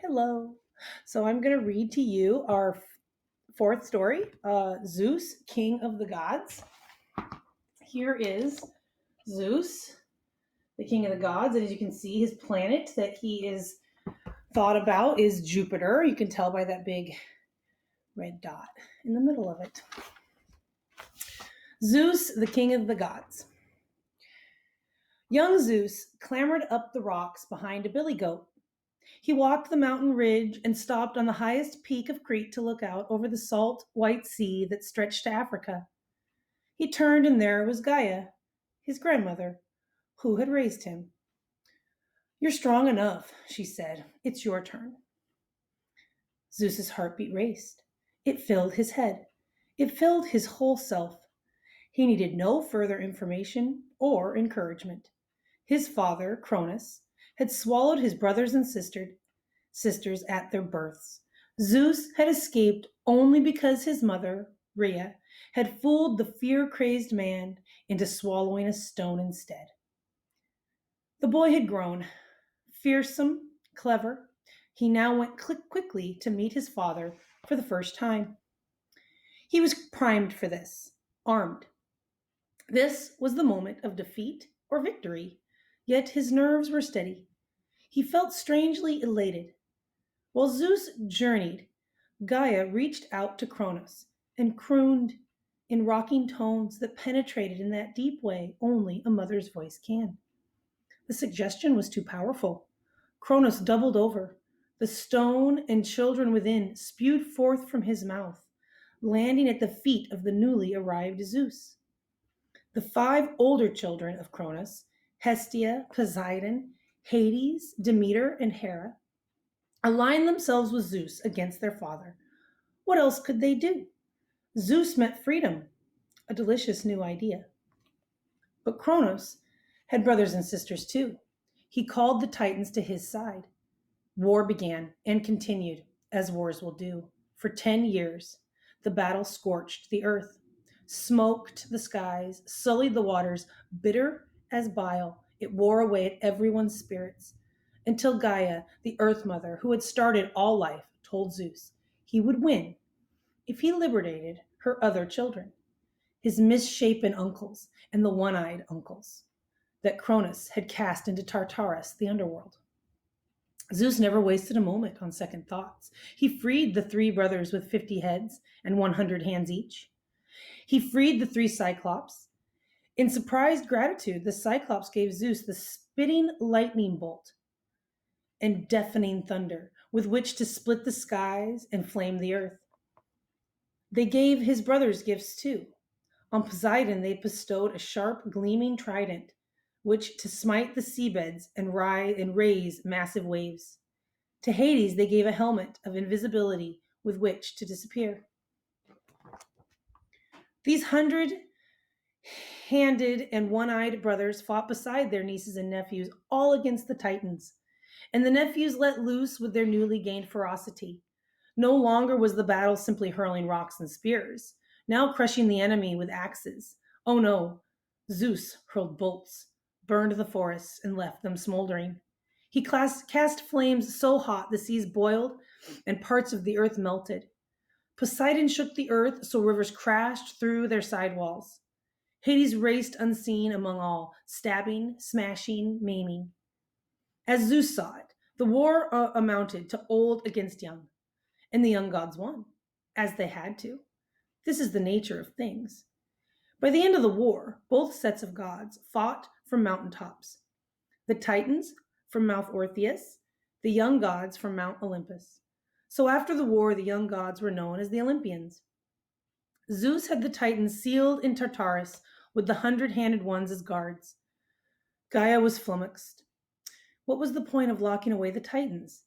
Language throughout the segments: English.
Hello. So I'm going to read to you our fourth story, Zeus, King of the Gods. Here is Zeus, the King of the Gods. And as you can see, his planet that he is thought about is Jupiter. You can tell by that big red dot in the middle of it. Zeus, the King of the Gods. Young Zeus clambered up the rocks behind a billy goat. He walked the mountain ridge and stopped on the highest peak of Crete to look out over the salt white sea that stretched to Africa. He turned, and there was Gaia, his grandmother, who had raised him. "You're strong enough," she said. "It's your turn." Zeus's heartbeat raced. It filled his head. It filled his whole self. He needed no further information or encouragement. His father, Cronus, had swallowed his brothers and sisters at their births. Zeus had escaped only because his mother, Rhea, had fooled the fear-crazed man into swallowing a stone instead. The boy had grown. Fearsome, clever, he now went quickly to meet his father for the first time. He was primed for this, armed. This was the moment of defeat or victory, yet his nerves were steady. He felt strangely elated. While Zeus journeyed, Gaia reached out to Cronus and crooned in rocking tones that penetrated in that deep way only a mother's voice can. The suggestion was too powerful. Cronus doubled over. The stone and children within spewed forth from his mouth, landing at the feet of the newly arrived Zeus. The 5 older children of Cronus, Hestia, Poseidon, Hades, Demeter, and Hera, aligned themselves with Zeus against their father. What else could they do? Zeus meant freedom, a delicious new idea. But Kronos had brothers and sisters too. He called the Titans to his side. War began and continued, as wars will do. For 10 years, the battle scorched the earth, smoked the skies, sullied the waters, bitter as bile. It wore away at everyone's spirits, until Gaia, the Earth Mother, who had started all life, told Zeus he would win if he liberated her other children, his misshapen uncles and the one-eyed uncles that Cronus had cast into Tartarus, the underworld. Zeus never wasted a moment on second thoughts. He freed the 3 brothers with 50 heads and 100 hands each. He freed the 3 Cyclops. In surprised gratitude, the Cyclops gave Zeus the spitting lightning bolt and deafening thunder with which to split the skies and flame the earth. They gave his brothers gifts too. On Poseidon, they bestowed a sharp, gleaming trident, which to smite the seabeds and raise massive waves. To Hades, they gave a helmet of invisibility with which to disappear. These 100-handed and one-eyed brothers fought beside their nieces and nephews, all against the Titans. And the nephews let loose with their newly gained ferocity. No longer was the battle simply hurling rocks and spears, now crushing the enemy with axes. Oh no, Zeus hurled bolts, burned the forests, and left them smoldering. He cast flames so hot the seas boiled and parts of the earth melted. Poseidon shook the earth so rivers crashed through their sidewalls. Hades raced unseen among all, stabbing, smashing, maiming. As Zeus saw it, the war amounted to old against young, and the young gods won, as they had to. This is the nature of things. By the end of the war, both sets of gods fought from mountaintops. The Titans from Mount Orpheus, the young gods from Mount Olympus. So after the war, the young gods were known as the Olympians. Zeus had the Titans sealed in Tartarus with the 100-handed ones as guards. Gaia was flummoxed. What was the point of locking away the Titans?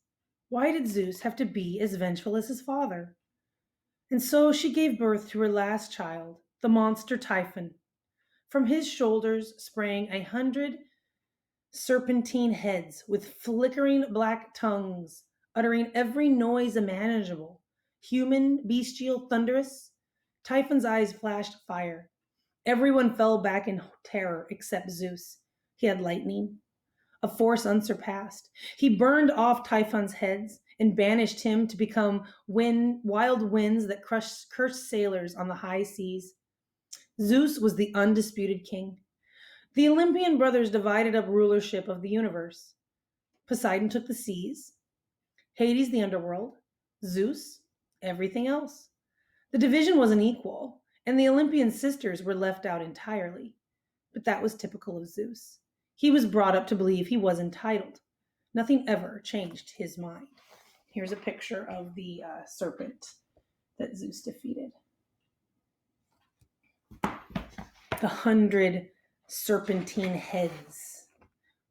Why did Zeus have to be as vengeful as his father? And so she gave birth to her last child, the monster Typhon. From his shoulders sprang 100 serpentine heads with flickering black tongues, uttering every noise imaginable. Human, bestial, thunderous. Typhon's eyes flashed fire. Everyone fell back in terror except Zeus. He had lightning. a force unsurpassed. He burned off Typhon's heads and banished him to become wild winds that cursed sailors on the high seas. Zeus was the undisputed king. The Olympian brothers divided up rulership of the universe. Poseidon took the seas, Hades the underworld, Zeus everything else. The division wasn't equal, and the Olympian sisters were left out entirely. But that was typical of Zeus. He was brought up to believe he was entitled. Nothing ever changed his mind. Here's a picture of the serpent that Zeus defeated. The 100 serpentine heads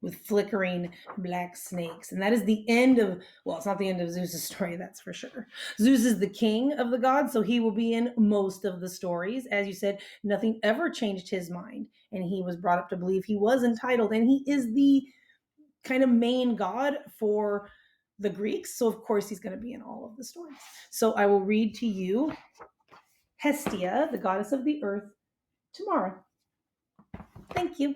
with flickering black snakes. And that is the end of, well, it's not the end of Zeus' story, that's for sure. Zeus is the king of the gods, so he will be in most of the stories. As you said, nothing ever changed his mind, and he was brought up to believe he was entitled, and he is the kind of main god for the Greeks, so of course he's going to be in all of the stories. So I will read to you Hestia, the goddess of the earth, tomorrow. Thank you.